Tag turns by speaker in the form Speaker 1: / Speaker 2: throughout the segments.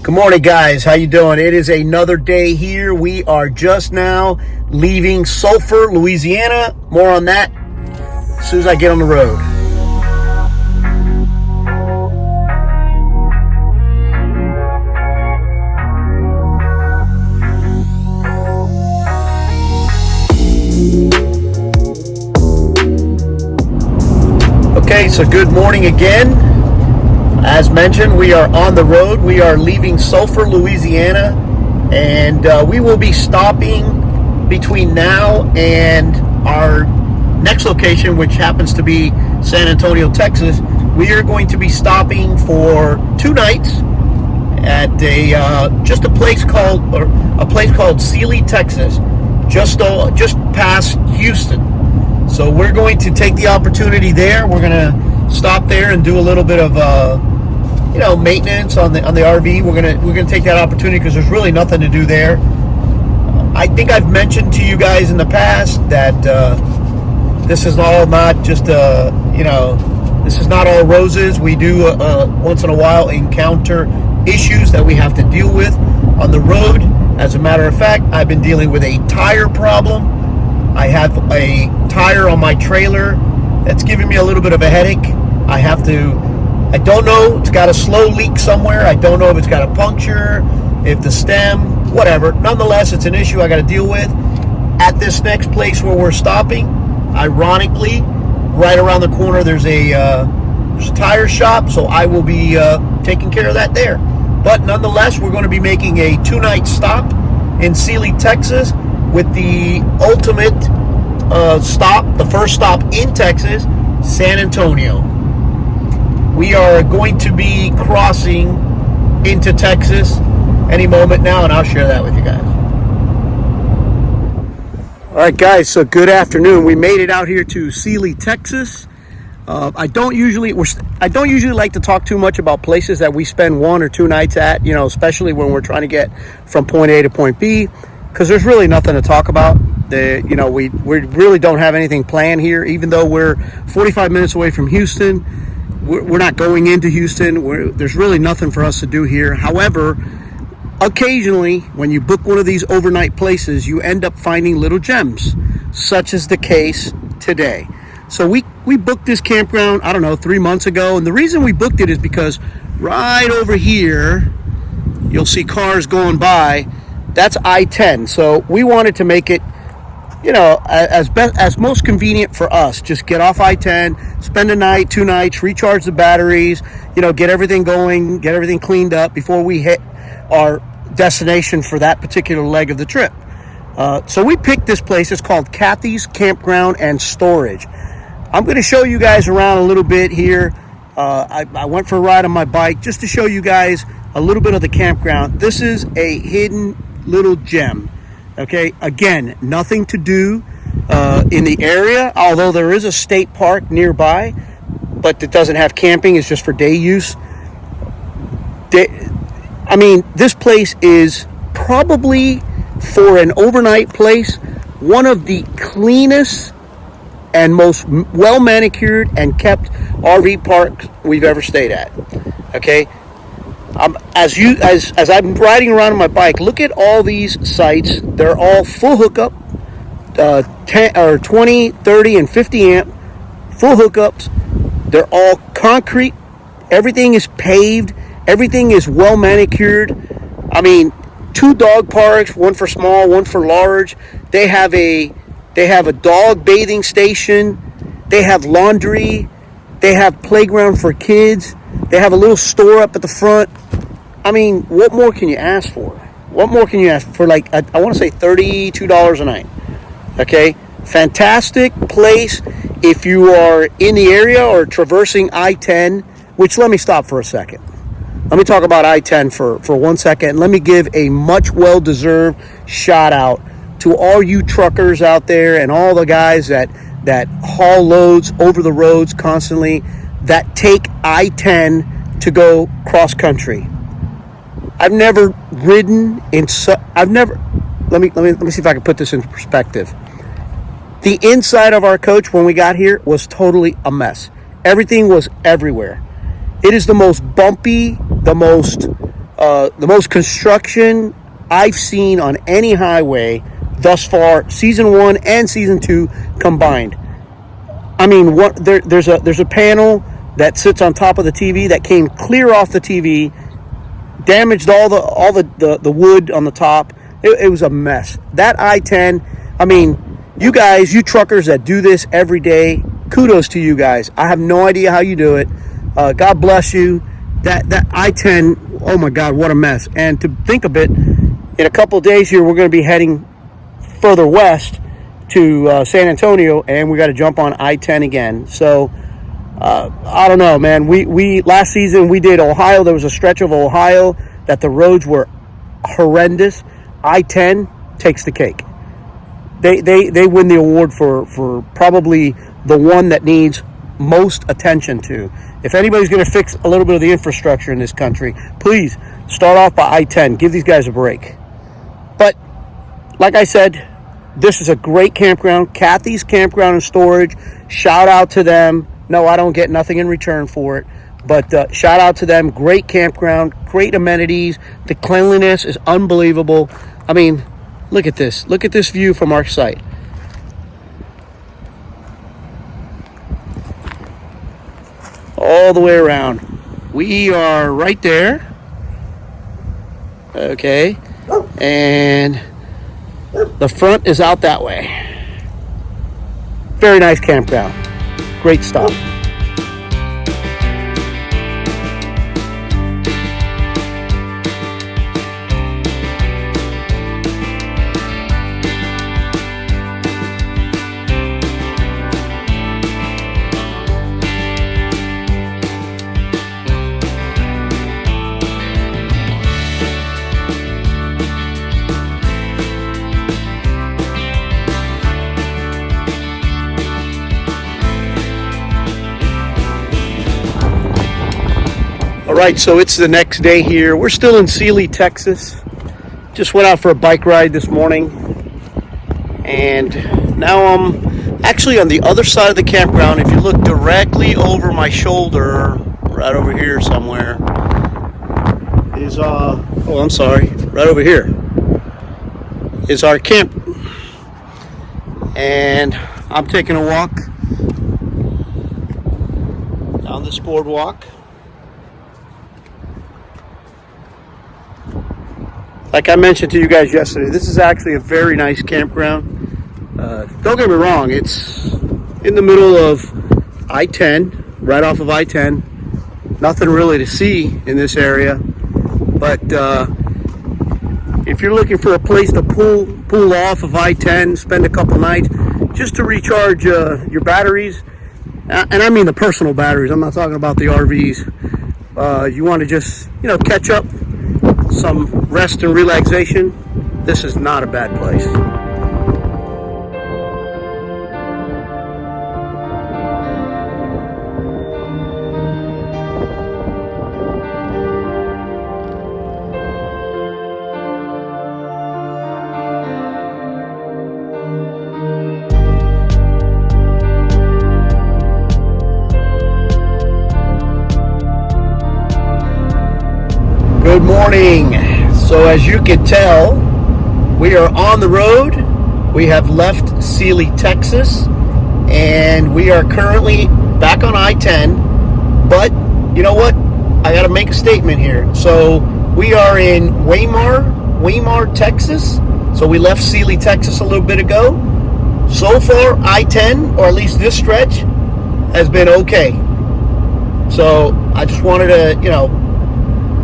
Speaker 1: Good morning, guys. How you doing? It is another day here. We are just now leaving Sulphur, Louisiana. More on that as soon as I get on the road. Okay, so good morning again. As mentioned, we are on the road. We are leaving Sulphur, Louisiana, and we will be stopping between now and our next location, which happens to be San Antonio, Texas. We are going to be stopping for 2 nights at a place called Sealy, Texas, just past Houston. So we're going to take the opportunity there. We're going to stop there and do a little bit of maintenance on the RV. We're gonna take that opportunity because there's really nothing to do there. I think I've mentioned to you guys in the past that this is all not just this is not all roses. We do once in a while encounter issues that we have to deal with on the road. As a matter of fact, I've been dealing with a tire problem. I have a tire on my trailer that's giving me a little bit of a headache. I don't know, it's got a slow leak somewhere. I don't know if it's got a puncture, if the stem, whatever. Nonetheless, it's an issue I got to deal with. At this next place where we're stopping, ironically, right around the corner, there's a tire shop, so I will be taking care of that there. But nonetheless, we're going to be making a 2-night stop in Sealy, Texas, with the ultimate stop, the first stop in Texas, San Antonio. We are going to be crossing into Texas any moment now, and I'll share that with you guys. All right, guys, so good afternoon. We made it out here to Sealy, Texas. I don't usually like to talk too much about places that we spend 1 or 2 nights at, especially when we're trying to get from point A to point B, because there's really nothing to talk about. We really don't have anything planned here, even though we're 45 minutes away from Houston. We're not going into Houston. There's really nothing for us to do here. However, occasionally, when you book one of these overnight places, you end up finding little gems, such as the case today. So we booked this campground, 3 months ago. And the reason we booked it is because right over here, you'll see cars going by. That's I-10. So we wanted to make it as most convenient for us. Just get off I-10, spend a night, 2 nights, recharge the batteries, get everything going, get everything cleaned up before we hit our destination for that particular leg of the trip. So we picked this place. It's called Kathy's Campground and Storage. I'm going to show you guys around a little bit here. I went for a ride on my bike just to show you guys a little bit of the campground. This is a hidden little gem. Okay, again, nothing to do in the area, although there is a state park nearby, but it doesn't have camping. It's just for day use. This place is probably, for an overnight place, one of the cleanest and most well-manicured and kept RV parks we've ever stayed at. Okay? As I'm riding around on my bike, look at all these sites. They're all full hookup, 20, 30, and 50 amp full hookups. They're all concrete. Everything is paved. Everything is well manicured. 2 dog parks, one for small, one for large. They have a dog bathing station. They have laundry. They have playground for kids. They have a little store up at the front. What more can you ask for? What more can you ask for? I want to say $32 a night. Okay? Fantastic place if you are in the area or traversing I-10, which, let me stop for a second. Let me talk about I-10 for 1 second. Let me give a much well-deserved shout out to all you truckers out there and all the guys that haul loads over the roads constantly, that take I-10 to go cross country. I've never ridden let me see if I can put this in perspective. The inside of our coach when we got here was totally a mess. Everything was everywhere. It is the most bumpy, the most the most construction I've seen on any highway thus far, season 1 and season 2 combined. I mean, there's a panel that sits on top of the TV that came clear off the TV, damaged all the wood on the top. It was a mess. That I-10, I mean, you guys, you truckers that do this every day, kudos to you guys. I have no idea how you do it. God bless you. That I-10, oh my God, what a mess. And to think of it, in a couple of days here, we're going to be heading further west to San Antonio, and we got to jump on I-10 again. So I don't know, man. We last season we did Ohio. There was a stretch of Ohio that the roads were horrendous. I-10 takes the cake. They win the award for probably the one that needs most attention to. If anybody's going to fix a little bit of the infrastructure in this country, please start off by I-10. Give these guys a break. But like I said, this is a great campground. Kathy's Campground and Storage. Shout out to them. No, I don't get nothing in return for it. But shout out to them. Great campground. Great amenities. The cleanliness is unbelievable. I mean, look at this. Look at this view from our site. All the way around. We are right there. Okay. And the front is out that way. Very nice campground. Great stop. Right, so it's the next day here. We're still in Sealy, Texas. Just went out for a bike ride this morning. And now I'm actually on the other side of the campground. If you look directly over my shoulder, right over here somewhere, is, right over here, is our camp. And I'm taking a walk down this boardwalk. Like I mentioned to you guys yesterday, this is actually a very nice campground. Don't get me wrong, it's in the middle of I-10, right off of I-10. Nothing really to see in this area. But if you're looking for a place to pull off of I-10, spend a couple nights, just to recharge your batteries, and I mean the personal batteries, I'm not talking about the RVs. You want to just, catch up, some rest and relaxation, this is not a bad place. Good morning. So as you can tell, we are on the road. We have left Sealy, Texas, and we are currently back on I-10. But you know what? I got to make a statement here. So we are in Weimar, Texas. So we left Sealy, Texas a little bit ago. So far, I-10, or at least this stretch, has been okay. So I just wanted to,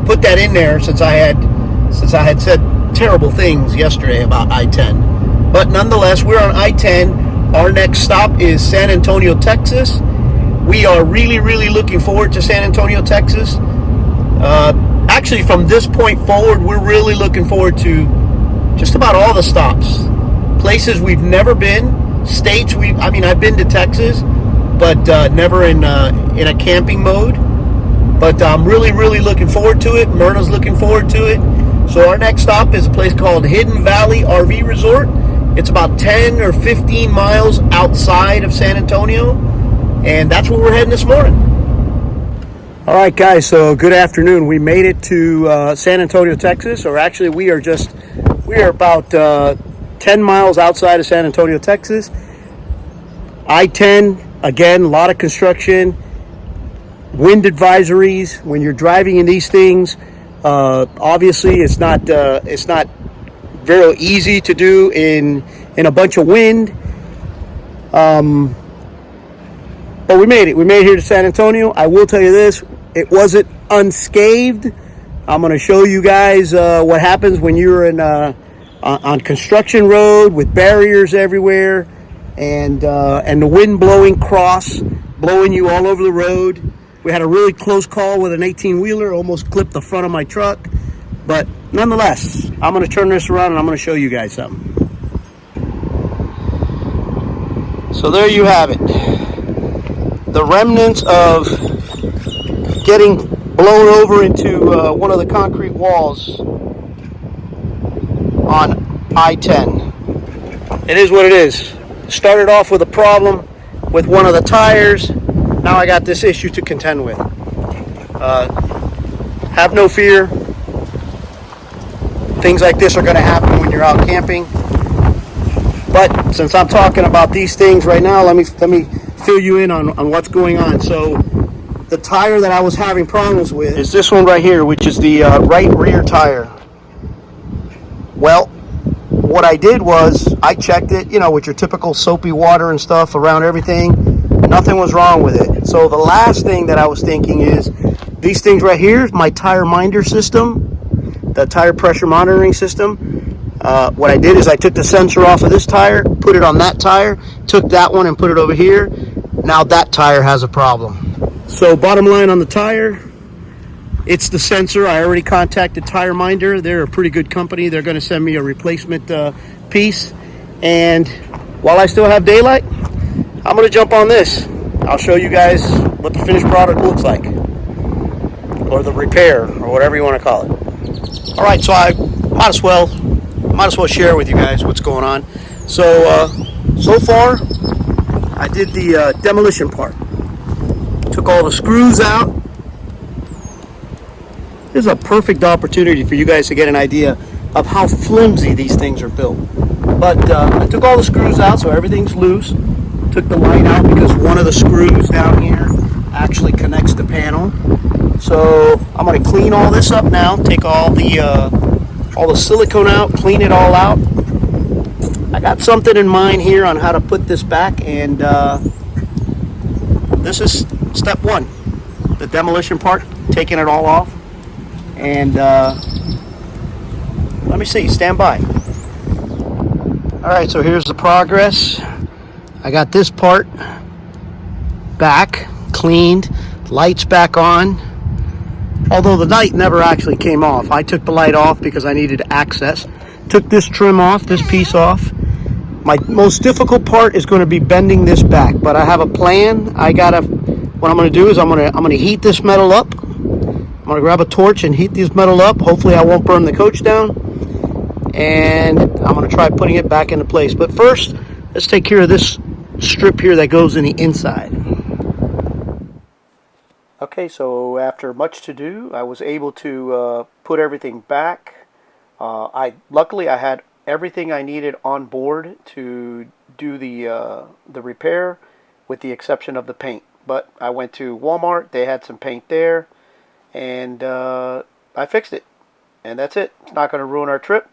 Speaker 1: put that in there since I had said terrible things yesterday about I-10. But nonetheless, we're on I-10. Our next stop is San Antonio, Texas. We are really, really looking forward to San Antonio, Texas. Actually, from this point forward, we're really looking forward to just about all the stops. Places we've never been, states I've been to Texas, but never in a camping mode. But I'm really, really looking forward to it. Myrna's looking forward to it. So our next stop is a place called Hidden Valley RV Resort. It's about 10 or 15 miles outside of San Antonio. And that's where we're heading this morning. All right, guys, so good afternoon. We made it to San Antonio, Texas, or actually we are about 10 miles outside of San Antonio, Texas. I-10, again, a lot of construction, wind advisories. When you're driving in these things, obviously it's not very easy to do in a bunch of wind. But we made it. We made it here to San Antonio. I will tell you this, it wasn't unscathed. I'm going to show you guys what happens when you're on construction road with barriers everywhere and the wind blowing you all over the road. We had a really close call with an 18-wheeler, almost clipped the front of my truck. But nonetheless, I'm going to turn this around and I'm going to show you guys something. So there you have it. The remnants of getting blown over into one of the concrete walls on I-10. It is what it is. Started off with a problem with one of the tires. Now I got this issue to contend with. Have no fear. Things like this are going to happen when you're out camping. But since I'm talking about these things right now, let me fill you in on what's going on. So the tire that I was having problems with is this one right here, which is the right rear tire. Well, what I did was I checked it, with your typical soapy water and stuff around everything. Nothing was wrong with it. So the last thing that I was thinking is these things right here, my tire minder system, the tire pressure monitoring system. What I did is I took the sensor off of this tire, put it on that tire, took that one and put it over here. Now that tire has a problem. So bottom line on the tire, it's the sensor. I already contacted Tire Minder. They're a pretty good company. They're going to send me a replacement piece. And while I still have daylight, I'm going to jump on this. I'll show you guys what the finished product looks like, or the repair, or whatever you want to call it. All right, so I might as well share with you guys what's going on. So far, I did the demolition part. Took all the screws out. This is a perfect opportunity for you guys to get an idea of how flimsy these things are built. But I took all the screws out, so everything's loose. Took the light out because one of the screws down here actually connects the panel. So I'm going to clean all this up now. Take all the silicone out, clean it all out. I got something in mind here on how to put this back, and this is step one, the demolition part, taking it all off. And let me see, stand by. All right, so here's the progress. I got this part back, cleaned, lights back on. Although the light never actually came off. I took the light off because I needed access. Took this trim off, this piece off. My most difficult part is going to be bending this back, but I have a plan. What I'm going to do is I'm going to heat this metal up. I'm going to grab a torch and heat this metal up. Hopefully I won't burn the coach down. And I'm going to try putting it back into place. But first, let's take care of this strip here that goes in the inside. Okay, so after much to do, I was able to put everything back. Luckily I had everything I needed on board to do the repair, with the exception of the paint. But I went to Walmart, they had some paint there, and I fixed it. And that's it. It's not going to ruin our trip.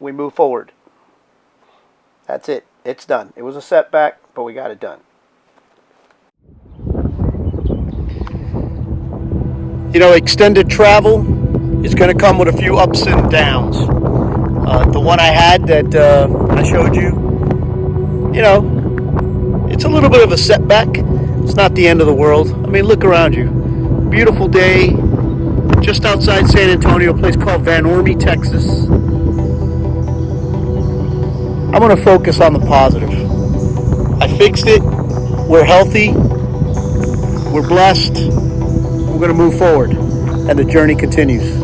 Speaker 1: We move forward. That's it. It's done. It was a setback, but we got it done. Extended travel is going to come with a few ups and downs. The one I had that I showed you, it's a little bit of a setback. It's not the end of the world. I mean, look around you. Beautiful day, just outside San Antonio, a place called Van Ormy, Texas. I'm going to focus on the positive. I fixed it. We're healthy. We're blessed. We're going to move forward, and the journey continues.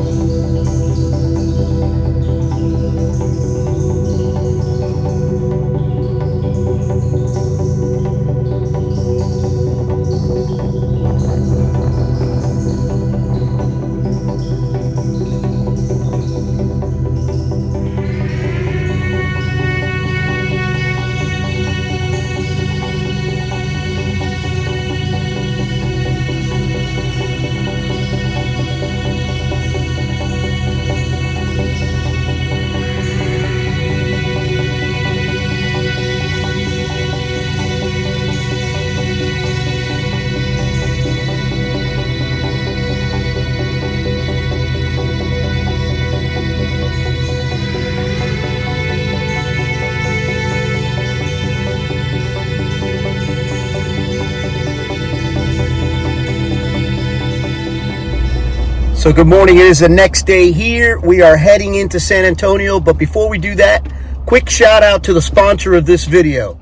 Speaker 1: So good morning. It is the next day here. We are heading into San Antonio, but before we do that, quick shout out to the sponsor of this video.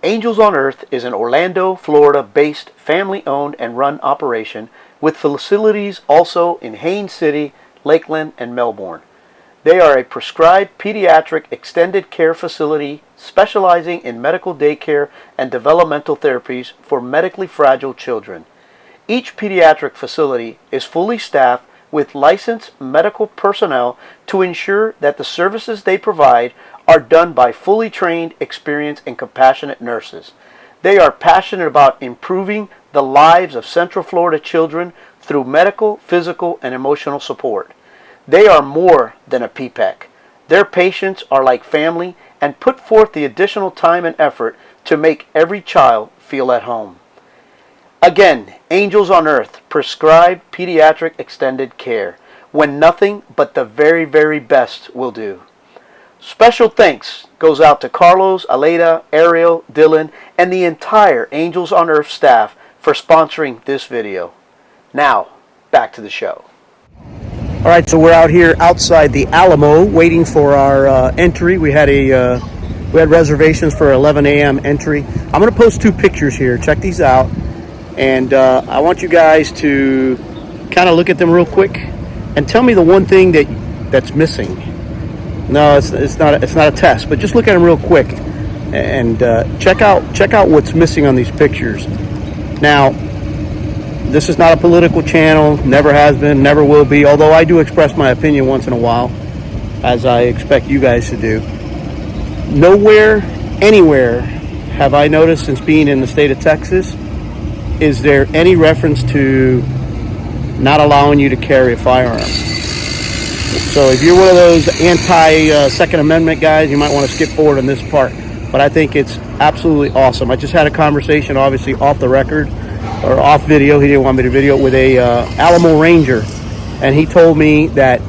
Speaker 1: Angels on Earth is an Orlando, Florida-based family-owned and run operation with facilities also in Haines City, Lakeland, and Melbourne. They are a prescribed pediatric extended care facility specializing in medical daycare and developmental therapies for medically fragile children. Each pediatric facility is fully staffed with licensed medical personnel to ensure that the services they provide are done by fully trained, experienced, and compassionate nurses. They are passionate about improving the lives of Central Florida children through medical, physical, and emotional support. They are more than a PPEC. Their patients are like family and put forth the additional time and effort to make every child feel at home. Again, Angels on Earth, prescribed pediatric extended care, when nothing but the very, very best will do. Special thanks goes out to Carlos, Aleda, Ariel, Dylan, and the entire Angels on Earth staff for sponsoring this video. Now, back to the show. All right, so we're out here outside the Alamo waiting for our entry. We had reservations for 11 a.m. entry. I'm going to post two pictures here. Check these out. And I want you guys to kind of look at them real quick and tell me the one thing that's missing. No, it's not a test, but just look at them real quick and check out what's missing on these pictures. Now, this is not a political channel, never has been, never will be, although I do express my opinion once in a while, as I expect you guys to do. Nowhere, anywhere have I noticed since being in the state of Texas is there any reference to not allowing you to carry a firearm. So if you're one of those anti-Second Amendment guys, you might want to skip forward on this part. But I think it's absolutely awesome. I just had a conversation, obviously off the record, or off video, he didn't want me to video, with a Alamo Ranger. And he told me that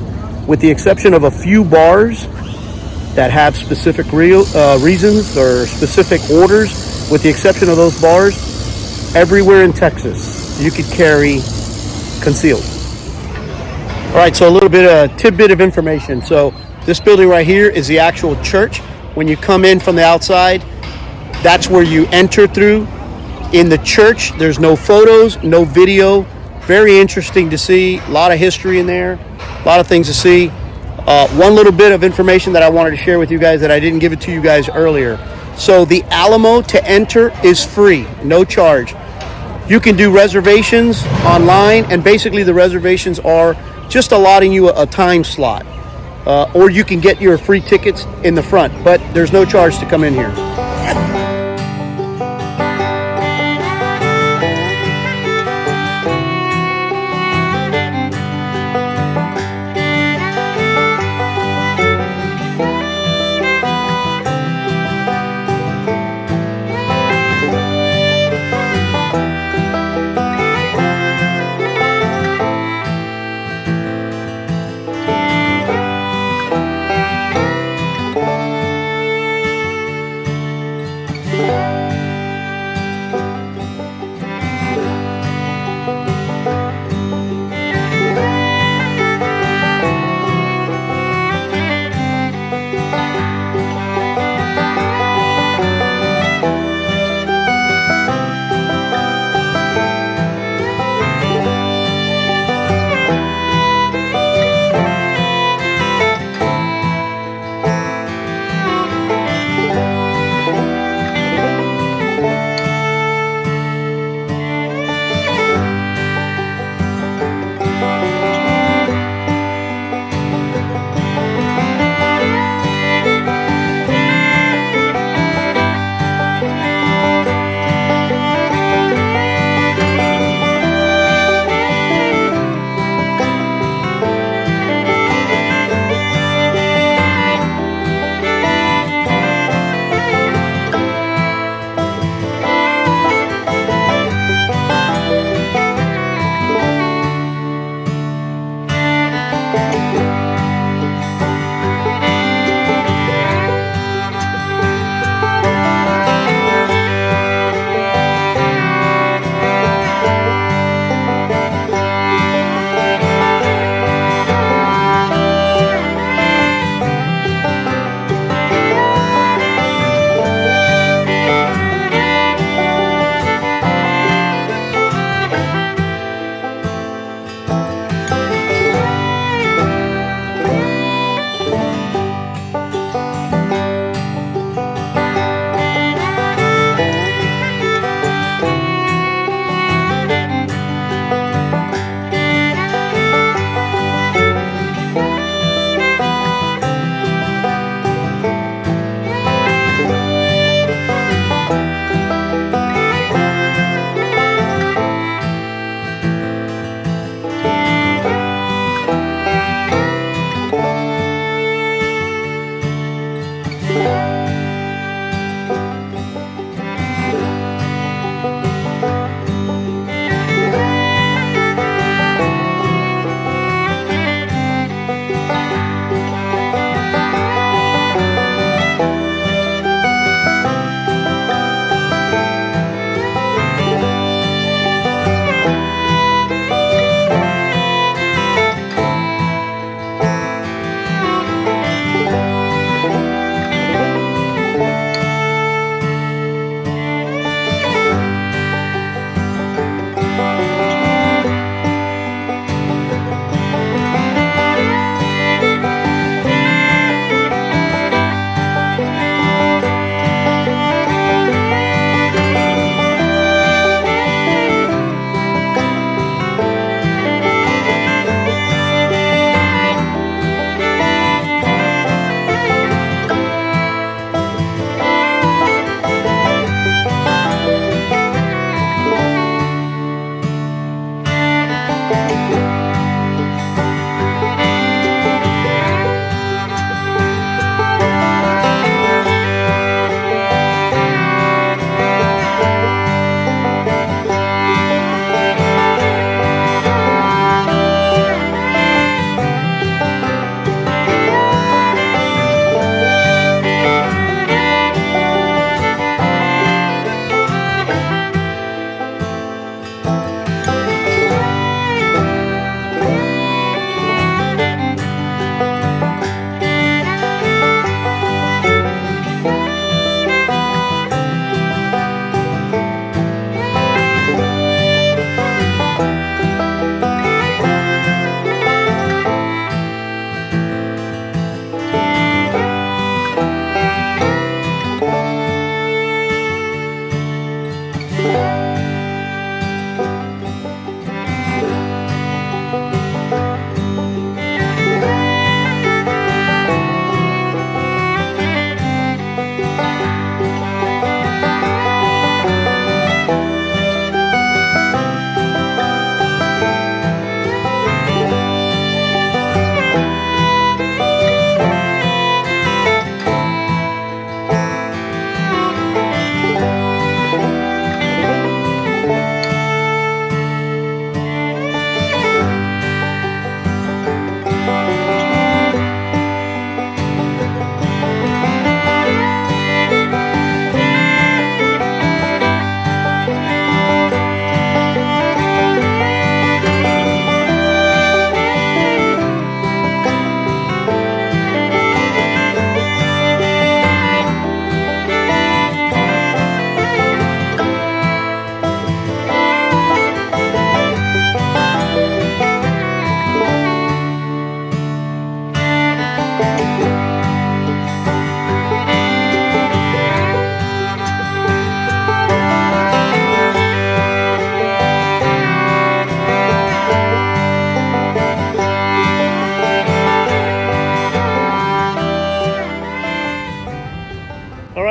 Speaker 1: with the exception of a few bars that have specific reasons or specific orders, with the exception of those bars, everywhere in Texas, you could carry concealed. All right, so a little bit of tidbit of information. So this building right here is the actual church. When you come in from the outside, that's where you enter through. In the church, there's no photos, no video. Very interesting to see. A lot of history in there, a lot of things to see. One little bit of information that I wanted to share with you guys that I didn't give it to you guys earlier. So the Alamo to enter is free, no charge. You can do reservations online, and basically the reservations are just allotting you a time slot. Or you can get your free tickets in the front, but there's no charge to come in here.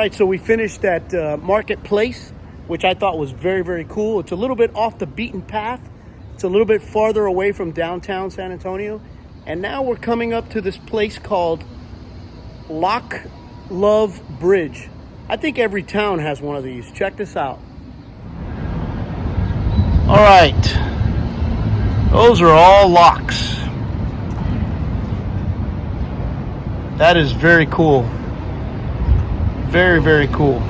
Speaker 1: right, so we finished at Marketplace, which I thought was very, very cool. It's a little bit off the beaten path. It's a little bit farther away from downtown San Antonio. And now we're coming up to this place called Loch Love Bridge. I think every town has one of these. Check this out. All right. Those are all locks. That is very cool. Very, very cool.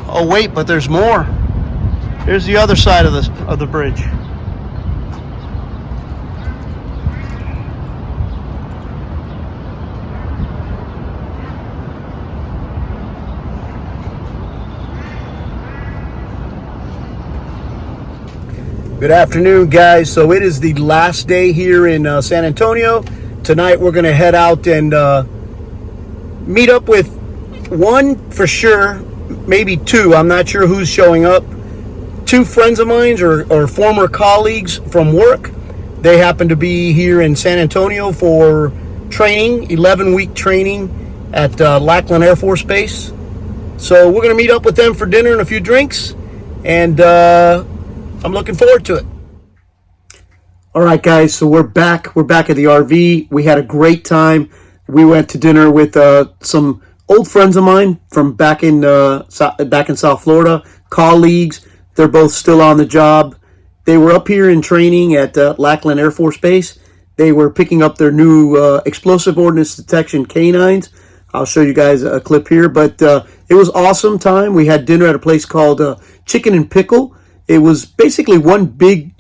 Speaker 1: Oh wait, but there's more. Here's the other side of the bridge. Good afternoon, guys. So it is the last day here in San Antonio. Tonight we're going to head out and meet up with one for sure, maybe two. I'm not sure who's showing up. Two friends of mine or former colleagues from work. They happen to be here in San Antonio for training, 11-week training at Lackland Air Force Base. So we're going to meet up with them for dinner and a few drinks. And I'm looking forward to it. All right, guys, so we're back. We're back at the RV. We had a great time. We went to dinner with some old friends of mine from back in South Florida, colleagues. They're both still on the job. They were up here in training at Lackland Air Force Base. They were picking up their new explosive ordnance detection canines. I'll show you guys a clip here, but it was awesome time. We had dinner at a place called Chicken and Pickle. It was basically one big,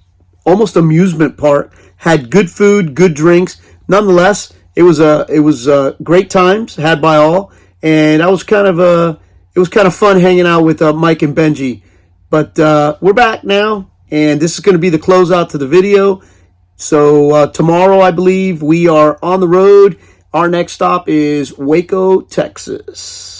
Speaker 1: almost amusement park. Had good food, good drinks. Nonetheless, it was great times had by all, and it was kind of fun hanging out with Mike and Benji. But we're back now, and this is going to be the closeout to the video. So tomorrow, I believe we are on the road. Our next stop is Waco, Texas.